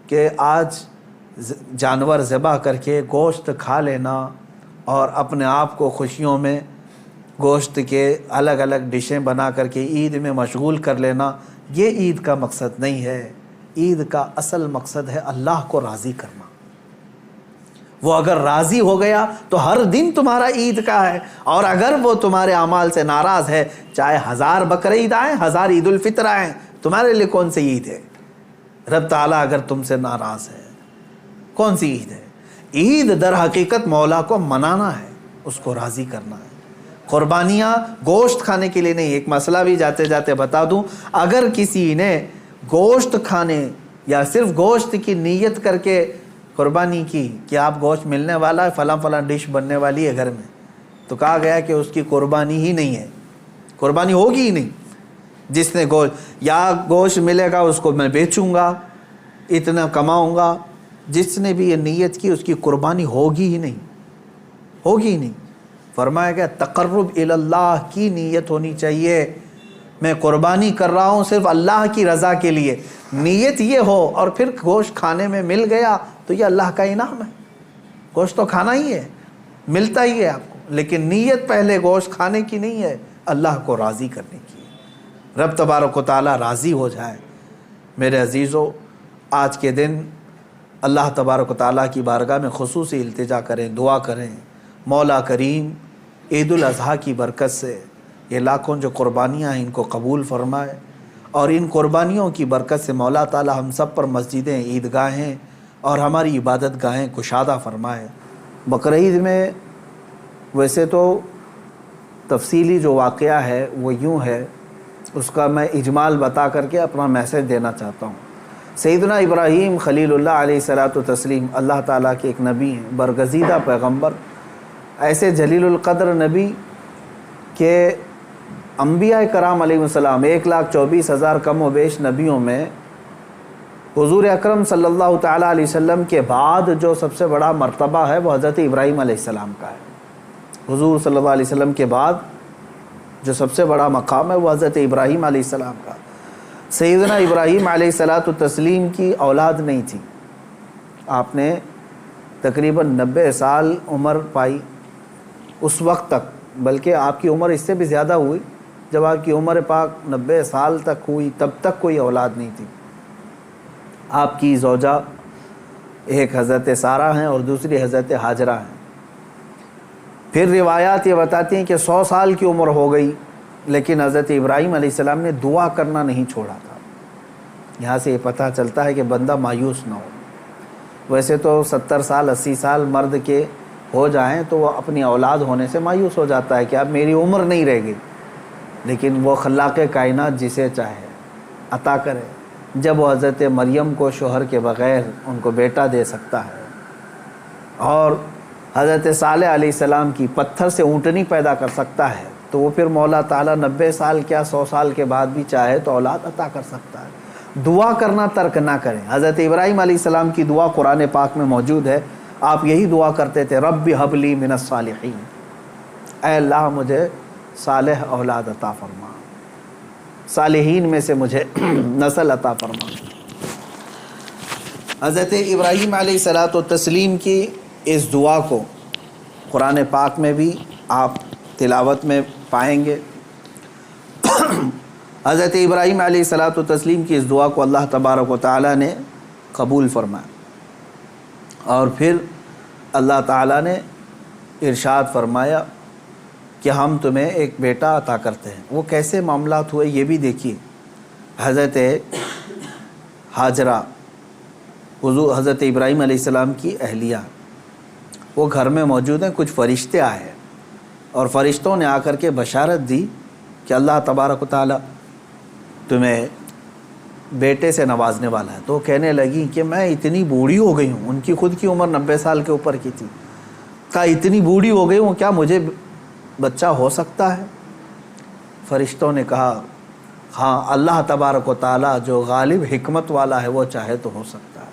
کہ آج جانور ذبح کر کے گوشت کھا لینا اور اپنے آپ کو خوشیوں میں گوشت کے الگ الگ ڈشیں بنا کر کے عید میں مشغول کر لینا، یہ عید کا مقصد نہیں ہے۔ عید کا اصل مقصد ہے اللہ کو راضی کرنا۔ وہ اگر راضی ہو گیا تو ہر دن تمہارا عید کا ہے، اور اگر وہ تمہارے اعمال سے ناراض ہے، چاہے 1000 بقرعید آئیں، 1000 عید الفطر آئیں، تمہارے لیے کون سی عید ہے؟ رب تعالیٰ اگر تم سے ناراض ہے، کون سی عید ہے؟ عید در حقیقت مولا کو منانا ہے، اس کو راضی کرنا ہے۔ قربانیاں گوشت کھانے کے لیے نہیں۔ ایک مسئلہ بھی جاتے جاتے بتا دوں، اگر کسی نے گوشت کھانے یا صرف گوشت کی نیت کر کے قربانی کی کہ آپ گوشت ملنے والا ہے، فلاں فلاں ڈش بننے والی ہے گھر میں، تو کہا گیا کہ اس کی قربانی ہی نہیں ہے، قربانی ہوگی ہی نہیں۔ جس نے گوشت ملے گا اس کو میں بیچوں گا، اتنا کماؤں گا، جس نے بھی یہ نیت کی اس کی قربانی ہوگی ہی نہیں، ہوگی ہی نہیں۔ فرمایا گیا تقرب اللہ کی نیت ہونی چاہیے، میں قربانی کر رہا ہوں صرف اللہ کی رضا کے لیے، نیت یہ ہو، اور پھر گوشت کھانے میں مل گیا تو یہ اللہ کا انعام ہے۔ گوشت تو کھانا ہی ہے، ملتا ہی ہے آپ کو، لیکن نیت پہلے گوشت کھانے کی نہیں ہے، اللہ کو راضی کرنے کی ہے۔ رب تبارک و تعالیٰ راضی ہو جائے۔ میرے عزیزو، آج کے دن اللہ تبارک و تعالیٰ کی بارگاہ میں خصوصی التجا کریں، دعا کریں، مولا کریم عید الاضحیٰ کی برکت سے یہ لاکھوں جو قربانیاں ہیں ان کو قبول فرمائے، اور ان قربانیوں کی برکت سے مولا تعالیٰ ہم سب پر مسجدیں، عیدگاہیں اور ہماری عبادت گاہیں کشادہ فرمائے۔ بقرعید میں ویسے تو تفصیلی جو واقعہ ہے وہ یوں ہے، اس کا میں اجمال بتا کر کے اپنا میسج دینا چاہتا ہوں۔ سیدنا ابراہیم خلیل اللہ علیہ الصلوۃ والتسلیم اللہ تعالیٰ کے ایک نبی ہیں، برگزیدہ پیغمبر، ایسے جلیل القدر نبی کہ انبیاء کرام علیہ السلام 1,24,000 کم و بیش نبیوں میں حضور اکرم صلی اللہ تعالیٰ علیہ وسلم کے بعد جو سب سے بڑا مرتبہ ہے وہ حضرت ابراہیم علیہ السلام کا ہے۔ حضور صلی اللہ علیہ وسلم کے بعد جو سب سے بڑا مقام ہے وہ حضرت ابراہیم علیہ السلام کا۔ سیدنا ابراہیم علیہ الصلوۃ والتسلیم کی اولاد نہیں تھی، آپ نے تقریباً 90 سال عمر پائی اس وقت تک، بلکہ آپ کی عمر اس سے بھی زیادہ ہوئی۔ جب آپ کی عمر پاک 90 سال تک ہوئی تب تک کوئی اولاد نہیں تھی۔ آپ کی زوجہ ایک حضرت سارہ ہیں اور دوسری حضرت ہاجرہ ہیں۔ پھر روایات یہ بتاتی ہیں کہ 100 سال کی عمر ہو گئی، لیکن حضرت ابراہیم علیہ السلام نے دعا کرنا نہیں چھوڑا تھا۔ یہاں سے یہ پتہ چلتا ہے کہ بندہ مایوس نہ ہو۔ ویسے تو 70 سال 80 سال مرد کے ہو جائیں تو وہ اپنی اولاد ہونے سے مایوس ہو جاتا ہے کہ اب میری عمر نہیں رہ گئی، لیکن وہ خلاق کائنات جسے چاہے عطا کرے۔ جب وہ حضرت مریم کو شوہر کے بغیر ان کو بیٹا دے سکتا ہے، اور حضرت صالح علیہ السلام کی پتھر سے اونٹنی پیدا کر سکتا ہے، تو وہ پھر مولا تعالیٰ 90 سال کیا 100 سال کے بعد بھی چاہے تو اولاد عطا کر سکتا ہے۔ دعا کرنا ترک نہ کریں۔ حضرت ابراہیم علیہ السلام کی دعا قرآن پاک میں موجود ہے، آپ یہی دعا کرتے تھے، رب ہب لی من الصالحین، اے اللہ مجھے صالح اولاد عطا فرما، صالحین میں سے مجھے نسل عطا فرما۔ حضرت ابراہیم علیہ الصلوۃ والتسلیم کی اس دعا کو قرآن پاک میں بھی آپ تلاوت میں پائیں گے۔ حضرت ابراہیم علیہ الصلوۃ والتسلیم کی اس دعا کو اللہ تبارک و تعالیٰ نے قبول فرمایا، اور پھر اللہ تعالیٰ نے ارشاد فرمایا کہ ہم تمہیں ایک بیٹا عطا کرتے ہیں۔ وہ کیسے معاملات ہوئے یہ بھی دیکھیے۔ حضرت ہاجرہ حضرت ابراہیم علیہ السلام کی اہلیہ، وہ گھر میں موجود ہیں، کچھ فرشتے آئے اور فرشتوں نے آ کر کے بشارت دی کہ اللہ تبارک و تعالیٰ تمہیں بیٹے سے نوازنے والا ہے۔ تو کہنے لگی کہ میں اتنی بوڑھی ہو گئی ہوں، ان کی خود کی عمر 90 سال کے اوپر کی تھی، کہا اتنی بوڑھی ہو گئی ہوں، کیا مجھے بچہ ہو سکتا ہے؟ فرشتوں نے کہا ہاں، اللہ تبارک و تعالیٰ جو غالب حکمت والا ہے وہ چاہے تو ہو سکتا ہے۔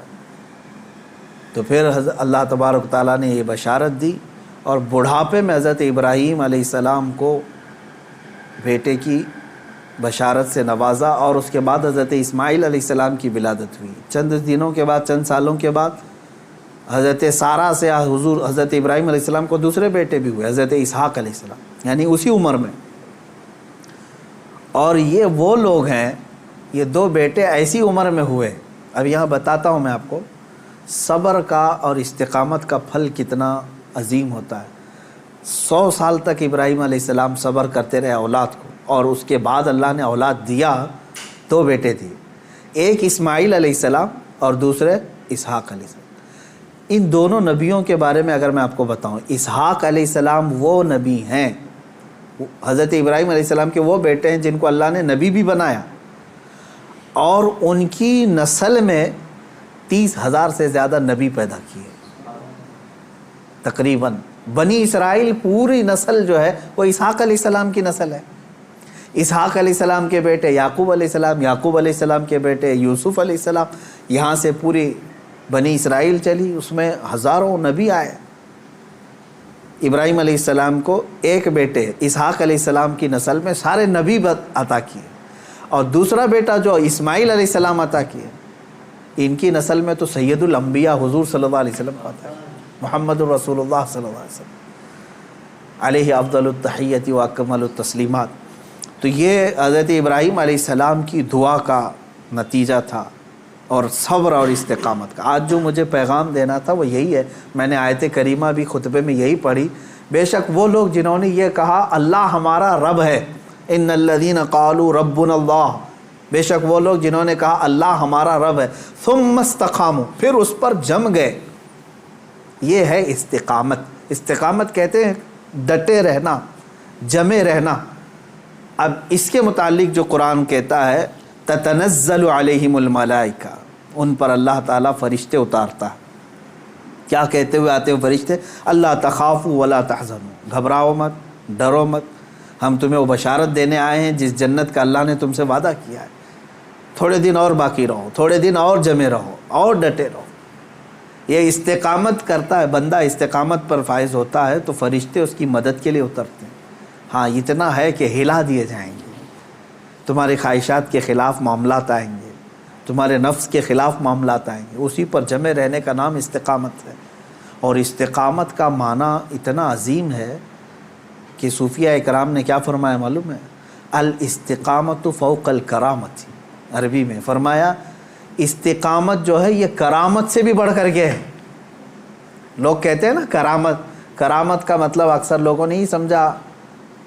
تو پھر اللہ تبارک و تعالیٰ نے یہ بشارت دی، اور بڑھاپے میں حضرت ابراہیم علیہ السلام کو بیٹے کی بشارت سے نوازا، اور اس کے بعد حضرت اسماعیل علیہ السلام کی ولادت ہوئی۔ چند دنوں کے بعد، چند سالوں کے بعد حضرت سارہ سے حضرت ابراہیم علیہ السلام کو دوسرے بیٹے بھی ہوئے، حضرت اسحاق علیہ السلام، یعنی اسی عمر میں۔ اور یہ وہ لوگ ہیں، یہ دو بیٹے ایسی عمر میں ہوئے۔ اب یہاں بتاتا ہوں میں آپ کو صبر کا اور استقامت کا پھل کتنا عظیم ہوتا ہے۔ 100 سال تک ابراہیم علیہ السلام صبر کرتے رہے اولاد کو، اور اس کے بعد اللہ نے اولاد دیا، دو بیٹے تھے، ایک اسماعیل علیہ السلام اور دوسرے اسحاق علیہ السلام۔ ان دونوں نبیوں کے بارے میں اگر میں آپ کو بتاؤں، اسحاق علیہ السلام وہ نبی ہیں، حضرت ابراہیم علیہ السلام کے وہ بیٹے ہیں جن کو اللہ نے نبی بھی بنایا، اور ان کی نسل میں 30,000 سے زیادہ نبی پیدا کیے تقریباً۔ بنی اسرائیل پوری نسل جو ہے وہ اسحاق علیہ السلام کی نسل ہے۔ اسحاق علیہ السلام کے بیٹے یعقوب علیہ السلام، یعقوب علیہ السلام کے بیٹے یوسف علیہ السلام، یہاں سے پوری بنی اسرائیل چلی، اس میں ہزاروں نبی آئے۔ ابراہیم علیہ السلام کو ایک بیٹے اسحاق علیہ السلام کی نسل میں سارے نبی عطا کیے، اور دوسرا بیٹا جو اسماعیل علیہ السلام عطا کیے، ان کی نسل میں تو سید الانبیاء حضور صلی اللہ علیہ وسلم آتا ہے، محمد الرسول اللہ صلی اللہ علیہ وسلم علیہ افضل التحیت و اکمل التسلیمات۔ تو یہ حضرت ابراہیم علیہ السلام کی دعا کا نتیجہ تھا، اور صبر اور استقامت کا۔ آج جو مجھے پیغام دینا تھا وہ یہی ہے۔ میں نے آیت کریمہ بھی خطبے میں یہی پڑھی۔ بے شک وہ لوگ جنہوں نے یہ کہا اللہ ہمارا رب ہے، ان الذین قالوا ربنا اللہ، بے شک وہ لوگ جنہوں نے کہا اللہ ہمارا رب ہے، ثم استقاموا، پھر اس پر جم گئے، یہ ہے استقامت۔ استقامت کہتے ہیں ڈٹے رہنا، جمے رہنا۔ اب اس کے متعلق جو قرآن کہتا ہے تتنزل علیہم الملائکہ، ان پر اللہ تعالیٰ فرشتے اتارتا ہے۔ کیا کہتے ہوئے آتے ہوئے فرشتے؟ اللہ تخافوا ولا تحزنوا، گھبراؤ مت، ڈرو مت، ہم تمہیں وہ بشارت دینے آئے ہیں جس جنت کا اللہ نے تم سے وعدہ کیا ہے۔ تھوڑے دن اور باقی رہو، تھوڑے دن اور جمے رہو، اور ڈٹے رہو۔ یہ استقامت کرتا ہے بندہ، استقامت پر فائز ہوتا ہے تو فرشتے اس کی مدد کے لیے اترتے ہیں۔ ہاں اتنا ہے کہ ہلا دیے جائیں گے، تمہارے خواہشات کے خلاف معاملات آئیں گے، تمہارے نفس کے خلاف معاملات آئیں گے، اسی پر جمے رہنے کا نام استقامت ہے۔ اور استقامت کا معنی اتنا عظیم ہے کہ صوفیہ اکرام نے کیا فرمایا معلوم ہے؟ الاستقامت فوق الکرامت، عربی میں فرمایا استقامت جو ہے یہ کرامت سے بھی بڑھ کر کے ہے۔ لوگ کہتے ہیں نا کرامت، کرامت کا مطلب اکثر لوگوں نے ہی سمجھا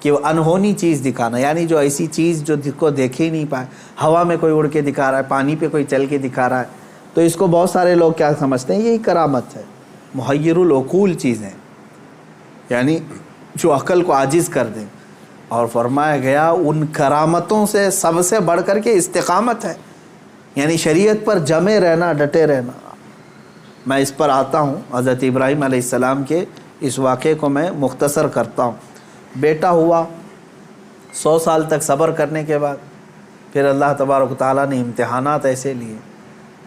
کہ وہ انہونی چیز دکھانا، یعنی جو ایسی چیز جو کو دیکھے ہی نہیں پائے، ہوا میں کوئی اڑ کے دکھا رہا ہے، پانی پہ کوئی چل کے دکھا رہا ہے، تو اس کو بہت سارے لوگ کیا سمجھتے ہیں؟ یہی کرامت ہے۔ محیر العقول چیزیں، یعنی جو عقل کو عاجز کر دیں۔ اور فرمایا گیا ان کرامتوں سے سب سے بڑھ کر کے استقامت ہے، یعنی شریعت پر جمے رہنا، ڈٹے رہنا۔ میں اس پر آتا ہوں، حضرت ابراہیم علیہ السلام کے اس واقعے کو میں مختصر کرتا ہوں۔ بیٹا ہوا، 100 سال تک صبر کرنے کے بعد پھر اللہ تبارک و تعالیٰ نے امتحانات ایسے لیے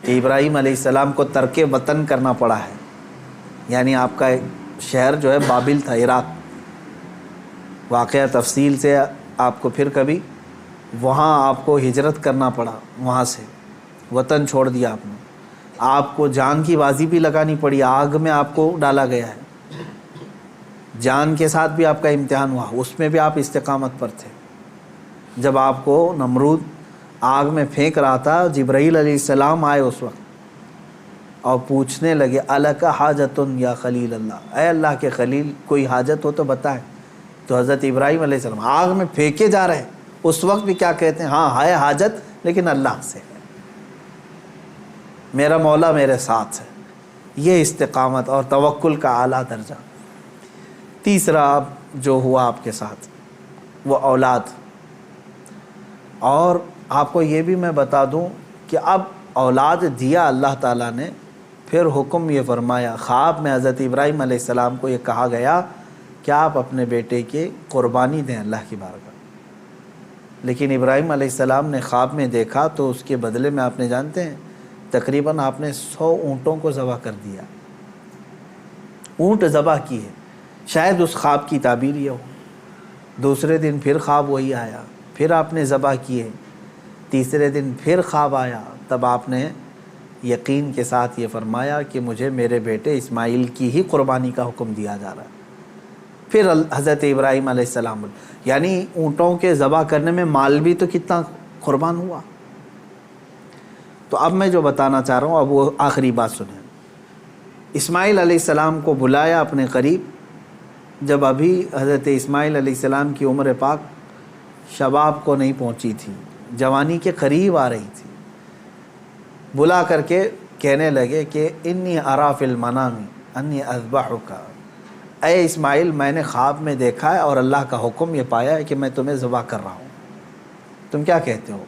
کہ ابراہیم علیہ السلام کو ترک وطن کرنا پڑا ہے، یعنی آپ کا شہر جو ہے بابل تھا، عراق۔ واقعہ تفصیل سے آپ کو پھر کبھی، وہاں آپ کو ہجرت کرنا پڑا، وہاں سے وطن چھوڑ دیا آپ نے، آپ کو جان کی بازی بھی لگانی پڑی، آگ میں آپ کو ڈالا گیا ہے، جان کے ساتھ بھی آپ کا امتحان ہوا، اس میں بھی آپ استقامت پر تھے۔ جب آپ کو نمرود آگ میں پھینک رہا تھا، جبرائیل علیہ السلام آئے اس وقت اور پوچھنے لگے الک حاجت یا خلیل اللہ، اے اللہ کے خلیل کوئی حاجت ہو تو بتائیں۔ تو حضرت ابراہیم علیہ السلام آگ میں پھینکے جا رہے، اس وقت بھی کیا کہتے ہیں؟ ہاں ہے حاجت لیکن اللہ سے ہے، میرا مولا میرے ساتھ ہے۔ یہ استقامت اور توکل کا اعلیٰ درجہ۔ تیسرا جو ہوا آپ کے ساتھ وہ اولاد۔ اور آپ کو یہ بھی میں بتا دوں کہ اب اولاد دیا اللہ تعالیٰ نے، پھر حکم یہ فرمایا، خواب میں حضرت ابراہیم علیہ السلام کو یہ کہا گیا کہ آپ اپنے بیٹے کی قربانی دیں اللہ کی بارگاہ۔ لیکن ابراہیم علیہ السلام نے خواب میں دیکھا تو اس کے بدلے میں آپ نے جانتے ہیں تقریباً آپ نے 100 اونٹوں کو ذبح کر دیا، اونٹ ذبح کیے۔ شاید اس خواب کی تعبیر یہ ہو۔ دوسرے دن پھر خواب وہی آیا، پھر آپ نے ذبح کیے، تیسرے دن پھر خواب آیا، تب آپ نے یقین کے ساتھ یہ فرمایا کہ مجھے میرے بیٹے اسماعیل کی ہی قربانی کا حکم دیا جا رہا ہے۔ پھر حضرت ابراہیم علیہ السلام، یعنی اونٹوں کے ذبح کرنے میں مال بھی تو کتنا قربان ہوا۔ تو اب میں جو بتانا چاہ رہا ہوں، اب وہ آخری بات سنیں۔ اسماعیل علیہ السلام کو بلایا اپنے قریب، جب ابھی حضرت اسماعیل علیہ السلام کی عمر پاک شباب کو نہیں پہنچی تھی، جوانی کے قریب آ رہی تھی، بلا کر کے کہنے لگے کہ انی ارا فی المنام انی اذبحک، اے اسماعیل میں نے خواب میں دیکھا ہے اور اللہ کا حکم یہ پایا ہے کہ میں تمہیں ذبح کر رہا ہوں، تم کیا کہتے ہو؟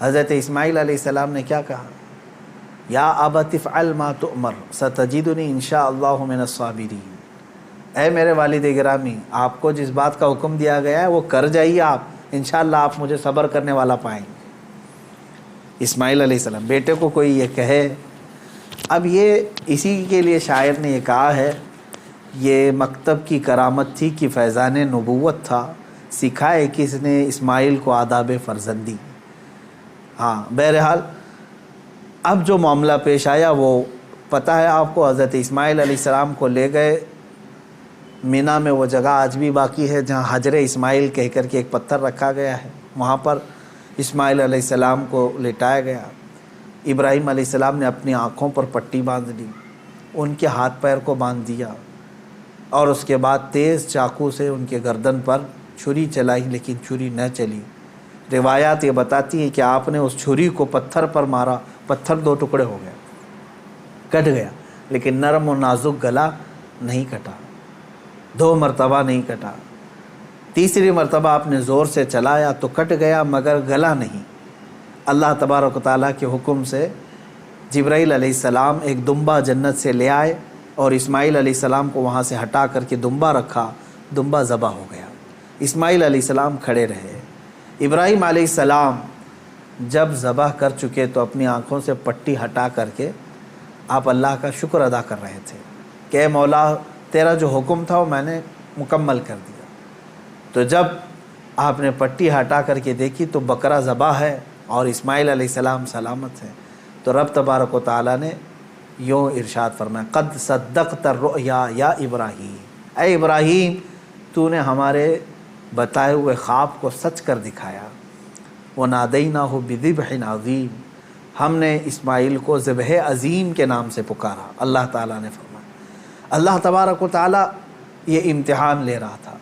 حضرت اسماعیل علیہ السلام نے کیا کہا؟ یا ابت افعل ما تؤمر ستجدنی انشاء اللہ من الصابرین، اے میرے والد گرامی، آپ کو جس بات کا حکم دیا گیا ہے وہ کر جائیے آپ، انشاءاللہ آپ مجھے صبر کرنے والا پائیں گے۔ اسماعیل علیہ السلام، بیٹے کو کوئی یہ کہے، اب یہ اسی کے لیے شاعر نے یہ کہا ہے، یہ مکتب کی کرامت تھی کہ فیضان نبوت تھا، سکھائے کس نے اسماعیل کو آداب فرزندی۔ ہاں بہرحال اب جو معاملہ پیش آیا وہ پتہ ہے آپ کو، حضرت اسماعیل علیہ السلام کو لے گئے مینا میں، وہ جگہ آج بھی باقی ہے جہاں حجر اسماعیل کہہ کر کے ایک پتھر رکھا گیا ہے، وہاں پر اسماعیل علیہ السلام کو لٹایا گیا۔ ابراہیم علیہ السلام نے اپنی آنکھوں پر پٹی باندھ لی، ان کے ہاتھ پیر کو باندھ دیا، اور اس کے بعد تیز چاقو سے ان کے گردن پر چھری چلائی، لیکن چھری نہ چلی۔ روایات یہ بتاتی ہیں کہ آپ نے اس چھری کو پتھر پر مارا، پتھر دو ٹکڑے ہو گیا، کٹ گیا، لیکن نرم و نازک گلا نہیں کٹا، 2 مرتبہ نہیں کٹا۔ تیسری مرتبہ آپ نے زور سے چلایا تو کٹ گیا، مگر گلا نہیں۔ اللہ تبارک و تعالیٰ کے حکم سے جبرائیل علیہ السلام ایک دمبا جنت سے لے آئے اور اسماعیل علیہ السلام کو وہاں سے ہٹا کر کے دمبا رکھا، دمبا ذبح ہو گیا۔ اسماعیل علیہ السلام کھڑے رہے۔ ابراہیم علیہ السلام جب ذبح کر چکے تو اپنی آنکھوں سے پٹی ہٹا کر کے آپ اللہ کا شکر ادا کر رہے تھے کہ اے مولا تیرا جو حکم تھا وہ میں نے مکمل کر دیا۔ تو جب آپ نے پٹی ہٹا کر کے دیکھی تو بکرا ذبح ہے اور اسماعیل علیہ السلام سلامت ہیں، تو رب تبارک و تعالیٰ نے یوں ارشاد فرمایا، قد صدقت الرؤیا یا ابراہیم، اے ابراہیم تو نے ہمارے بتائے ہوئے خواب کو سچ کر دکھایا۔ وَنَادَيْنَاهُ بِذِبْحٍ عَظِيمٍ، ہم نے اسماعیل کو ذبح عظیم کے نام سے پکارا۔ اللہ تعالیٰ نے فرمایا، اللہ تبارک و تعالیٰ یہ امتحان لے رہا تھا۔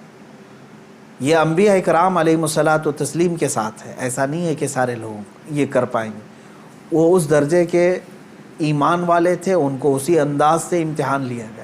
یہ انبیاء اکرام علیہم الصلاۃ و تسلیم کے ساتھ ہے، ایسا نہیں ہے کہ سارے لوگ یہ کر پائیں گے۔ وہ اس درجے کے ایمان والے تھے، ان کو اسی انداز سے امتحان لیا گیا۔